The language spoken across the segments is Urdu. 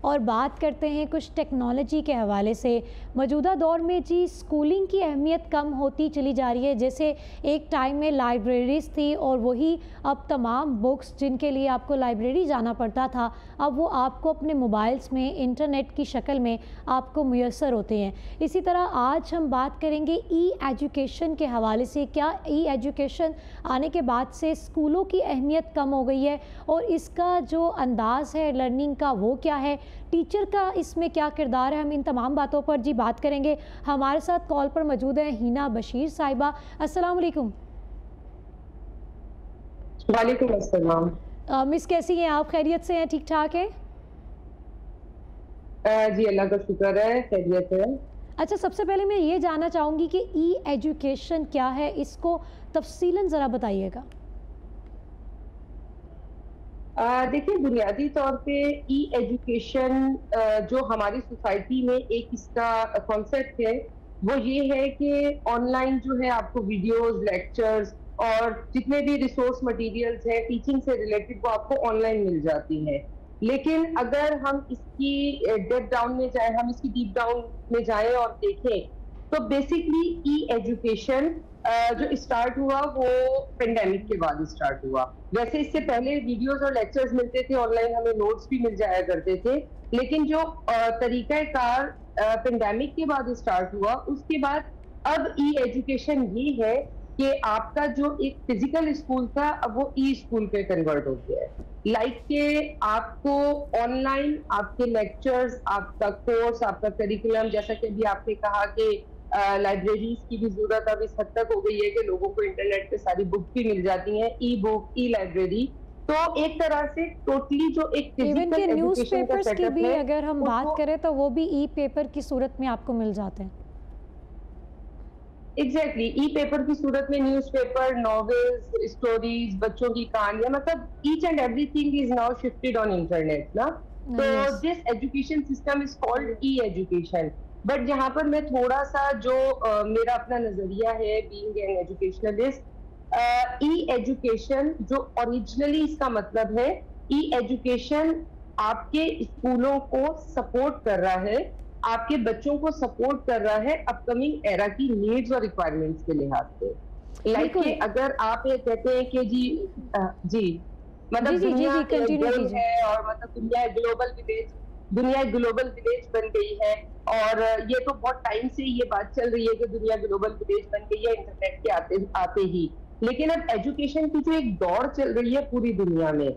اور بات کرتے ہیں کچھ ٹیکنالوجی کے حوالے سے۔ موجودہ دور میں جی اسکولنگ کی اہمیت کم ہوتی چلی جا رہی ہے، جیسے ایک ٹائم میں لائبریریز تھی اور وہی اب تمام بکس جن کے لیے آپ کو لائبریری جانا پڑتا تھا اب وہ آپ کو اپنے موبائلز میں انٹرنیٹ کی شکل میں آپ کو میسر ہوتے ہیں۔ اسی طرح آج ہم بات کریں گے ای ایجوکیشن کے حوالے سے۔ کیا ای ایجوکیشن آنے کے بعد سے اسکولوں کی اہمیت کم ہو گئی ہے اور اس کا جو انداز ہے لرننگ کا وہ کیا ہے، ٹیچر کا اس میں کیا کردار ہے؟ ہم ان تمام باتوں پر جی بات کریں گے۔ ہمارے ساتھ کال پر موجود ہیں ہینا بشیر صاحبہ۔ السلام علیکم۔ وعلیکم السلام۔ مس کیسی ہیں آپ؟ خیریت سے ہیں؟ ٹھیک ٹھاک ہے؟ جی اللہ کا شکر ہے، خیریت ہے۔ اچھا، سب سے پہلے میں یہ جاننا چاہوں گی کہ ای ایجوکیشن کیا ہے، اس کو تفصیلاً ذرا بتائیے گا۔ دیکھیں، بنیادی طور پہ ای ایجوکیشن جو ہماری سوسائٹی میں ایک اس کا کانسیپٹ ہے وہ یہ ہے کہ آن لائن جو ہے آپ کو ویڈیوز، لیکچرز اور جتنے بھی ریسورس مٹیریلز ہیں ٹیچنگ سے ریلیٹڈ وہ آپ کو آن لائن مل جاتی ہیں۔ لیکن اگر ہم اس کی ڈیپ ڈاؤن میں جائیں، ہم اس کی ڈیپ ڈاؤن میں جائیں اور دیکھیں تو بیسکلی ای ایجوکیشن جو اسٹارٹ ہوا وہ پینڈیمک کے بعد اسٹارٹ ہوا۔ ویسے اس سے پہلے ویڈیوز اور لیکچرز ملتے تھے آن لائن، ہمیں نوٹس بھی مل جایا کرتے تھے، لیکن جو طریقہ کار پینڈیمک کے بعد اسٹارٹ ہوا اس کے بعد اب ای ایجوکیشن یہ ہے کہ آپ کا جو ایک فزیکل اسکول تھا اب وہ ای اسکول پہ کنورٹ ہو گیا ہے۔ لائک کہ آپ کو آن لائن آپ کے لیکچرز، آپ کا کورس، آپ کا کریکولم، جیسا کہ ابھی آپ نے کہا کہ لائبریریز کی بھی ضرورت اب اس حد تک ہو گئی ہے کہ لوگوں کو انٹرنیٹ پہ ساری بک بھی مل جاتی ہیں، ای بک، ای لائبریری۔ تو ایک طرح سے ٹوٹلی جو ایک ایون کہ نیوز ایجوکیشن کا پیپرز سیٹ کی اپ بھی ہے اگر ہم بات کریں تو وہ بھی ای پیپر کی صورت میں آپ کو مل جاتے ہیں۔ ایگزیکٹلی، ای پیپر کی صورت میں نیوز پیپر، ناولز، اسٹوریز، بچوں کی کہانیاں، مطلب each and everything is now shifted on internet نا۔ تو this education system is called e education. But جہاں پر میں تھوڑا سا جو میرا اپنا نظریہ ہے being an educationalist, E education جو اوریجنلی اس کا مطلب ہے، ای ایجوکیشن آپ کے اسکولوں کو سپورٹ کر رہا ہے، آپ کے بچوں کو سپورٹ کر رہا ہے اپ کمنگ ایرا کی نیڈز اور ریکوائرمنٹس کے لحاظ سے۔ لائک کہ اگر آپ یہ کہتے ہیں کہ جی مطلب دنیا گول ہے اور مطلب دنیا گلوبل ولیج بن گئی ہے، اور یہ تو بہت ٹائم سے یہ بات چل رہی ہے کہ دنیا گلوبل ولیج بن گئی ہے انٹرنیٹ کے آتے ہی، لیکن اب ایجوکیشن کی جو ایک دوڑ چل رہی ہے پوری دنیا میں،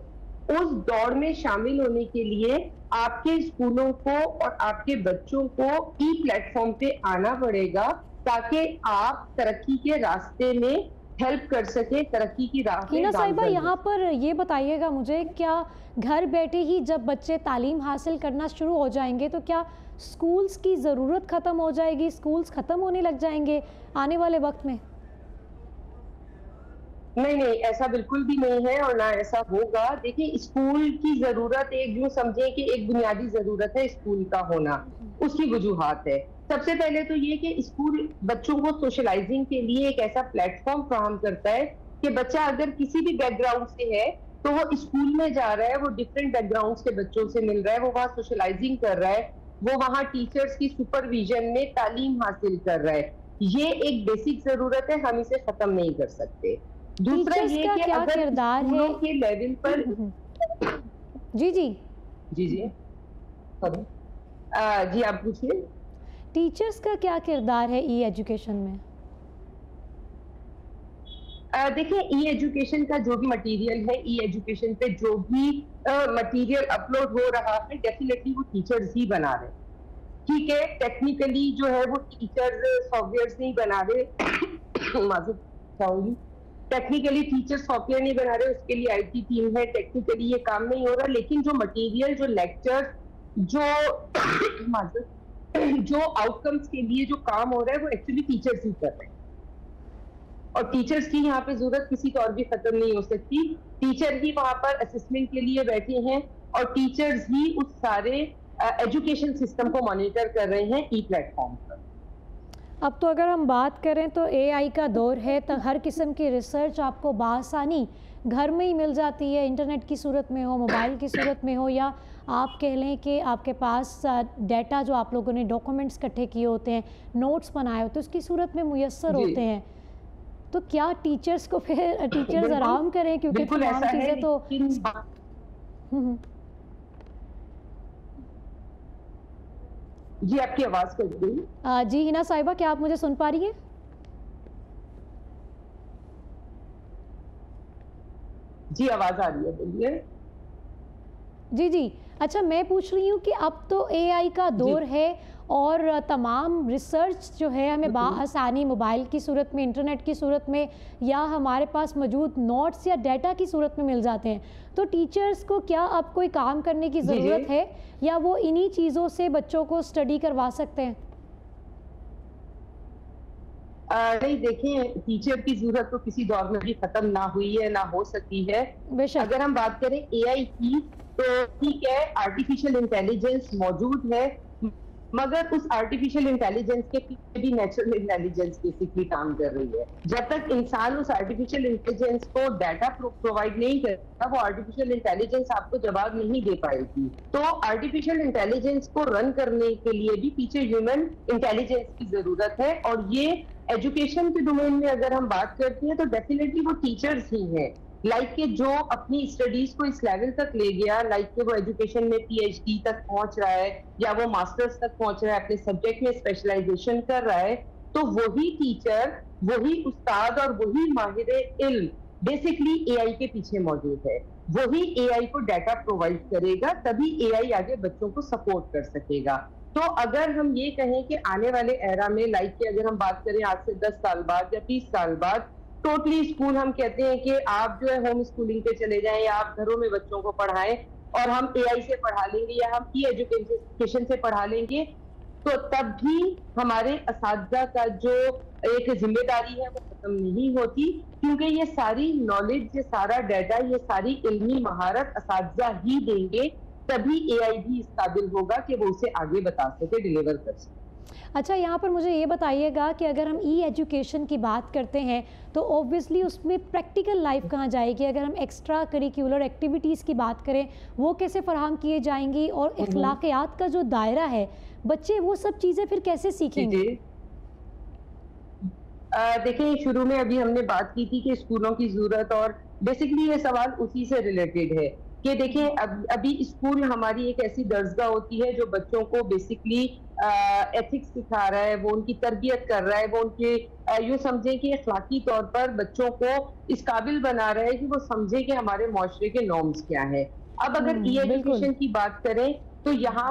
اس دوڑ میں شامل ہونے کے لیے آپ کے اسکولوں کو اور آپ کے بچوں کو ای پلیٹ فارم پہ آنا پڑے گا تاکہ آپ ترقی کے راستے میں ہیلپ کر سکیں، ترقی کی راہ میں۔ ہینا صاحبہ، یہاں پر یہ بتائیے گا مجھے، کیا گھر بیٹھے ہی جب بچے تعلیم حاصل کرنا شروع ہو جائیں گے تو کیا سکولز کی ضرورت ختم ہو جائے گی، سکولز ختم ہونے لگ جائیں گے آنے والے وقت میں؟ نہیں، ایسا بالکل بھی نہیں ہے اور نہ ایسا ہوگا۔ دیکھیں، اسکول کی ضرورت ایک جو سمجھیں کہ ایک بنیادی ضرورت ہے اسکول کا ہونا، اس کی وجوہات ہے۔ سب سے پہلے تو یہ کہ اسکول بچوں کو سوشلائزنگ کے لیے ایک ایسا پلیٹ فارم فراہم کرتا ہے کہ بچہ اگر کسی بھی بیک گراؤنڈ سے ہے تو وہ اسکول میں جا رہا ہے، وہ ڈفرینٹ بیک گراؤنڈ کے بچوں سے مل رہا ہے، وہ وہاں سوشلائزنگ کر رہا ہے، وہ وہاں ٹیچرز کی سپرویژن میں تعلیم حاصل کر رہا ہے۔ یہ ایک بیسک ضرورت ہے، ہم اسے ختم نہیں کر سکتے۔ دوسرا یہ کہ اگر اسکولوں کے لیول پر جی آپ پوچھئے، ٹیچرز کا کیا کردار ہے ای ایجوکیشن میں؟ دیکھیں، ای ایجوکیشن کا جو بھی مٹیریل ہے، ای ایجوکیشن پہ جو بھی مٹیریل اپلوڈ ہو رہا ہے، ڈیفینیٹلی وہ ٹیچرز ہی بنا رہے ہیں۔ ٹھیک ہے، ٹیکنیکلی جو ہے وہ ٹیچرز سافٹ ویئرز نہیں بنا رہے، معذرت چاہوں گی، ٹیکنیکلی ٹیچر سافٹ ویئر نہیں بنا رہے، اس کے لیے آئی ٹی ٹیم ہے، ٹیکنیکلی یہ کام نہیں ہو رہا، لیکن جو مٹیریل، جو لیکچر، جو آؤٹ کمز کے لیے جو کام ہو رہا ہے وہ ایکچولی ٹیچرز ہی کر رہے ہیں، اور ٹیچرز کی یہاں پہ ضرورت کسی طور بھی ختم نہیں ہو سکتی۔ ٹیچر ہی وہاں پر اسسمنٹ کے لیے بیٹھے ہیں اور ٹیچرز ہی اس سارے ایجوکیشن سسٹم کو مانیٹر کر رہے ہیں ای پلیٹ فارم پر۔ اب تو اگر ہم بات کریں تو اے آئی کا دور ہے، تو ہر قسم کی ریسرچ آپ کو بآسانی گھر میں ہی مل جاتی ہے، انٹرنیٹ کی صورت میں ہو، موبائل کی صورت میں ہو، یا آپ کہہ لیں کہ آپ کے پاس ڈیٹا جو آپ لوگوں نے ڈاکومنٹس اکٹھے کیے ہوتے ہیں، نوٹس بنائے ہوتے ہیں، اس کی صورت میں میسر ہوتے ہیں، تو کیا ٹیچرز کو پھر ٹیچرز آرام کریں کیونکہ تمام چیزیں تو جی آپ کی آواز کٹ گئی. جی ہنا صاحبہ کیا آپ مجھے سن پا رہی ہیں؟ جی آواز آ رہی ہے، بولیے. جی جی اچھا میں پوچھ رہی ہوں کہ اب تو اے آئی کا دور ہے اور تمام ریسرچ جو ہے ہمیں بآسانی موبائل کی صورت میں، انٹرنیٹ کی صورت میں یا ہمارے پاس موجود نوٹس یا ڈیٹا کی صورت میں مل جاتے ہیں. تو ٹیچرز کو کیا اب کوئی کام کرنے کی ضرورت ہے یا وہ انہی چیزوں سے بچوں کو اسٹڈی کروا سکتے ہیں؟ نہیں دیکھیں، ٹیچر کی ضرورت تو کسی دور میں بھی ختم نہ ہوئی ہے، نہ ہو سکتی ہے. اگر ہم بات کریں اے آئی کی تو ٹھیک ہے، آرٹیفیشل انٹیلیجنس موجود ہے، مگر اس آرٹیفیشل انٹیلیجنس کے پیچھے بھی نیچرل انٹیلیجنس بیسکلی کام کر رہی ہے. جب تک انسان اس آرٹیفیشل انٹیلیجنس کو ڈیٹا پرووائڈ نہیں کرتا، وہ آرٹیفیشل انٹیلیجنس آپ کو جواب نہیں دے پائے گی. تو آرٹیفیشل انٹیلیجنس کو رن کرنے کے لیے بھی پیچھے ہیومن انٹیلیجنس کی ضرورت ہے. اور یہ ایجوکیشن کے ڈومین میں اگر ہم بات کرتے ہیں تو ڈیفینیٹلی وہ ٹیچرز ہی ہیں، لائک کہ جو اپنی اسٹڈیز کو اس لیول تک لے گیا، لائک کہ وہ ایجوکیشن میں پی ایچ ڈی تک پہنچ رہا ہے یا وہ ماسٹرز تک پہنچ رہا ہے، اپنے سبجیکٹ میں اسپیشلائزیشن کر رہا ہے، تو وہی ٹیچر، وہی استاد اور وہی ماہر علم بیسکلی اے آئی کے پیچھے موجود ہے. وہی اے آئی کو ڈیٹا پرووائڈ کرے گا، تبھی اے آئی آگے بچوں کو سپورٹ کر سکے گا. تو اگر ہم یہ کہیں کہ آنے والے ایرا میں، لائک کہ اگر ہم بات کریں آج سے 10 سال بعد یا 30 سال بعد، ٹوٹلی اسکول ہم کہتے ہیں کہ آپ جو ہے ہوم اسکولنگ پہ چلے جائیں یا آپ گھروں میں بچوں کو پڑھائیں اور ہم اے آئی سے پڑھا لیں گے یا ہم ای ایجوکیشن سے پڑھا لیں گے، تو تب بھی ہمارے اساتذہ کا جو ایک ذمہ داری ہے وہ ختم نہیں ہوتی، کیونکہ یہ ساری نالج، یہ سارا ڈیٹا، یہ ساری علمی مہارت اساتذہ ہی دیں گے، تبھی اے آئی بھی اس قابل ہوگا کہ وہ اسے آگے بتا سکے، ڈیلیور کر سکے. اچھا یہاں پر مجھے یہ بتائیے گا کہ اگر ہم ای ایجوکیشن کی بات کرتے ہیں تو اوبویسلی اس میں پریکٹیکل لائف کہاں جائے گی؟ اگر ہم ایکسٹرا کریکولر ایکٹیویٹیز کی بات کریں وہ کیسے فراہم کیے جائیں گی؟ اور اخلاقیات کا جو دائرہ ہے، بچے وہ سب چیزیں پھر کیسے سیکھیں گے؟ دیکھیں شروع میں ابھی ہم نے بات کی تھی کہ اسکولوں کی ضرورت، اور بیسکلی یہ سوال اسی سے ریلیٹڈ ہے کہ دیکھیں ابھی اسکول ہماری ایک ایسی درسگاہ ہوتی ہے جو بچوں کو بیسکلی ایتھکس سکھا رہا ہے، وہ ان کی تربیت کر رہا ہے، وہ ان کے یوں سمجھیں کہ اخلاقی طور پر بچوں کو اس قابل بنا رہا ہے کہ وہ سمجھے کہ ہمارے معاشرے کے نارمز کیا ہیں. اب اگر ای ایجوکیشن کی بات کریں تو یہاں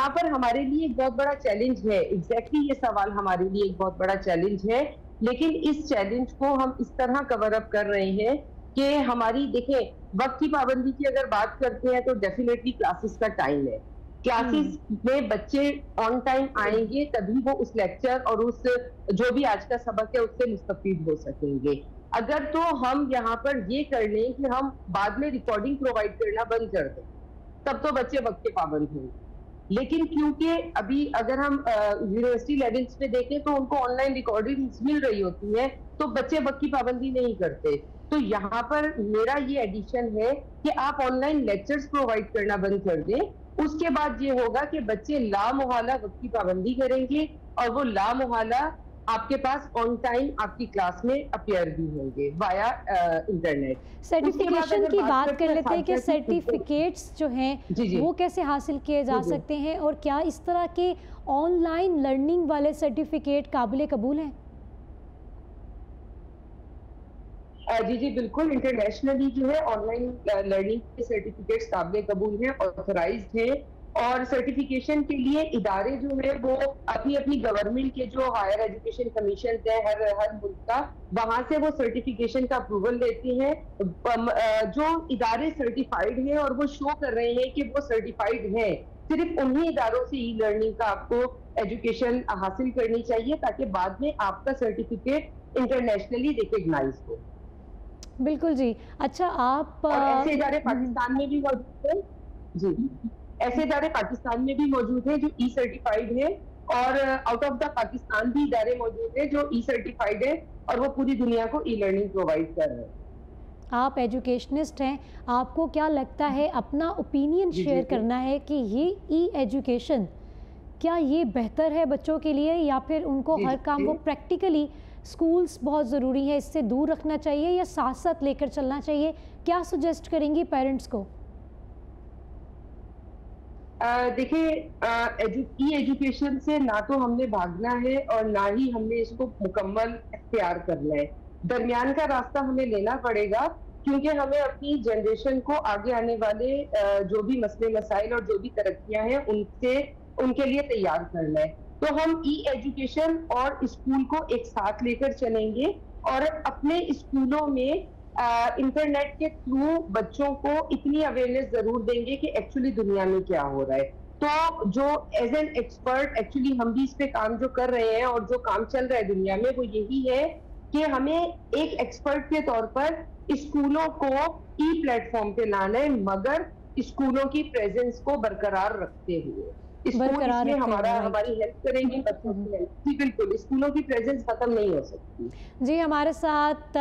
پر ہمارے لیے ایک بہت بڑا چیلنج ہے. ایگزیکٹلی یہ سوال ہمارے لیے ایک بہت بڑا چیلنج ہے، لیکن اس چیلنج کو ہم اس طرح کور اپ کر رہے ہیں کہ ہماری دیکھیں وقت کی پابندی کی اگر بات کرتے ہیں تو ڈیفینیٹلی کلاسز کا ٹائم ہے. کلاسز میں بچے آن ٹائم آئیں گے تبھی وہ اس لیکچر اور اس جو بھی آج کا سبق ہے اس سے مستفید ہو سکیں گے. اگر تو ہم یہاں پر یہ کر لیں کہ ہم بعد میں ریکارڈنگ پرووائڈ کرنا بند کر دیں، تب تو بچے وقت کے پابند ہوں گے. لیکن کیونکہ ابھی اگر ہم یونیورسٹی لیولز پہ دیکھیں تو ان کو آن لائن ریکارڈنگز مل رہی ہوتی ہیں، تو بچے وقت کی پابندی نہیں کرتے. تو یہاں پر میرا یہ ایڈیشن ہے کہ آپ آن لائن لیکچرز پرووائڈ کرنا بند کر دیں. اس کے بعد یہ ہوگا کہ بچے لامحالہ وقت کی پابندی کریں گے اور وہ لامحالہ آپ کے پاس آن ٹائم آپ کی کلاس میں اپیئر بھی ہوں گے وایا انٹرنیٹ. سرٹیفکیشن کی بات کر لیتے ہیں کہ سرٹیفکیٹس جو ہیں وہ کیسے حاصل کیے جا سکتے ہیں، اور کیا اس طرح کے آن لائن لرننگ والے سرٹیفکیٹ قابل قبول ہیں؟ جی بالکل، انٹرنیشنلی جو ہے آن لائن لرننگ کے سرٹیفکیٹس قابل قبول ہیں، آتھورائزڈ ہیں. اور سرٹیفکیشن کے لیے ادارے جو ہے وہ اپنی گورنمنٹ کے جو ہائر ایجوکیشن کمیشن ہے ہر ملک کا، وہاں سے وہ سرٹیفکیشن کا اپروول لیتے ہیں. جو ادارے سرٹیفائیڈ ہیں اور وہ شو کر رہے ہیں کہ وہ سرٹیفائیڈ ہیں، صرف انہی اداروں سے ای لرننگ کا آپ کو ایجوکیشن حاصل کرنی چاہیے تاکہ بعد میں آپ کا سرٹیفکیٹ انٹرنیشنلی ریکگنائز ہو. بالکل جی. اچھا آپ ایسے ادارے پاکستان میں بھی موجود ہیں، جی ایسے ادارے پاکستان میں بھی موجود ہیں جو ای سرٹیفائیڈ ہیں، اور آؤٹ آف دا پاکستان بھی ادارے موجود ہیں جو ای سرٹیفائیڈ ہیں اور وہ پوری دنیا کو ای لرننگ پرووائڈ کر رہے ہیں. آپ ایجوکیشنسٹ ہیں, آپ کو کیا لگتا ہے, اپنا اوپینین شیئر کرنا ہے کہ یہ ای ایجوکیشن کیا یہ بہتر ہے بچوں کے لیے, یا پھر ان کو ہر کام وہ پریکٹیکلی اسکولس بہت ضروری ہے, اس سے دور رکھنا چاہیے یا ساتھ ساتھ لے کر چلنا چاہیے؟ کیا سجیسٹ کریں گی پیرنٹس کو؟ دیکھیں, ای ایجوکیشن سے نہ تو ہم نے بھاگنا ہے اور نہ ہی ہم نے اس کو مکمل اختیار کرنا ہے. درمیان کا راستہ ہمیں لینا پڑے گا, کیونکہ ہمیں اپنی جنریشن کو آگے آنے والے جو بھی مسئلے مسائل اور جو بھی ترقیاں ہیں ان کے لیے تیار کرنا ہے. تو ہم ای ایجوکیشن اور اسکول کو ایک ساتھ لے کر چلیں گے, اور اپنے اسکولوں میں انٹرنیٹ کے تھرو بچوں کو اتنی اویئرنیس ضرور دیں گے کہ ایکچولی دنیا میں کیا ہو رہا ہے. تو جو ایز این ایکسپرٹ ایکچولی ہم بھی اس پہ کام جو کر رہے ہیں اور جو کام چل رہا ہے دنیا میں, وہ یہی ہے کہ ہمیں ایک ایکسپرٹ کے طور پر اسکولوں کو ای پلیٹ فارم پہ لانا ہے, مگر اسکولوں کی پریزنس کو برقرار رکھتے ہوئے. اسکول اس میں ہماری ہیلپ کریں گے, بچوں کی ہیلپ. جی بالکل, اسکولوں کی پریزنس ختم نہیں ہو سکتی. جی, ہمارے ساتھ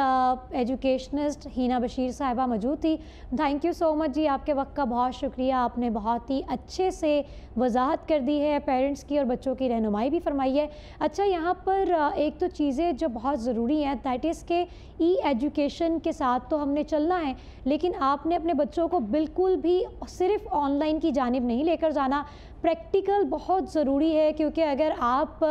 ایجوکیشنسٹ ہینا بشیر صاحبہ موجود تھی. تھینک یو سو مچ جی, آپ کے وقت کا بہت شکریہ. آپ نے بہت ہی اچھے سے وضاحت کر دی ہے, پیرنٹس کی اور بچوں کی رہنمائی بھی فرمائی ہے. اچھا, یہاں پر ایک تو چیزیں جو بہت ضروری ہیں, دیٹ از کہ ای ایجوکیشن کے ساتھ تو ہم نے چلنا ہے, لیکن آپ نے اپنے بچوں کو بالکل بھی صرف آن لائن کی جانب نہیں لے کر جانا. پریکٹیکل بہت ضروری ہے, کیونکہ اگر آپ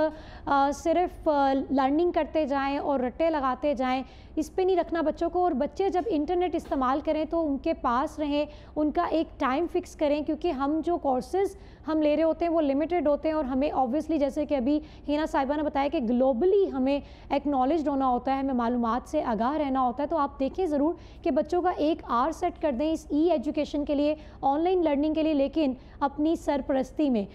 صرف لرننگ کرتے جائیں اور رٹے لگاتے جائیں, اس پہ نہیں رکھنا بچوں کو. اور بچے جب انٹرنیٹ استعمال کریں تو ان کے پاس رہیں, ان کا ایک ٹائم فکس کریں, کیونکہ ہم جو کورسز ہم لے رہے ہوتے ہیں وہ لمیٹڈ ہوتے ہیں, اور ہمیں آبویسلی جیسے کہ ابھی ہینا صاحبہ نے بتایا کہ گلوبلی ہمیں ایکنالجڈ ہونا ہوتا ہے, ہمیں معلومات سے آگاہ رہنا ہوتا ہے. تو آپ دیکھیں ضرور کہ بچوں کا ایک آور سیٹ کر دیں اس ای ایجوکیشن کے لیے, آن لائن لرننگ کے لیے, لیکن اپنی سرپرستی میں.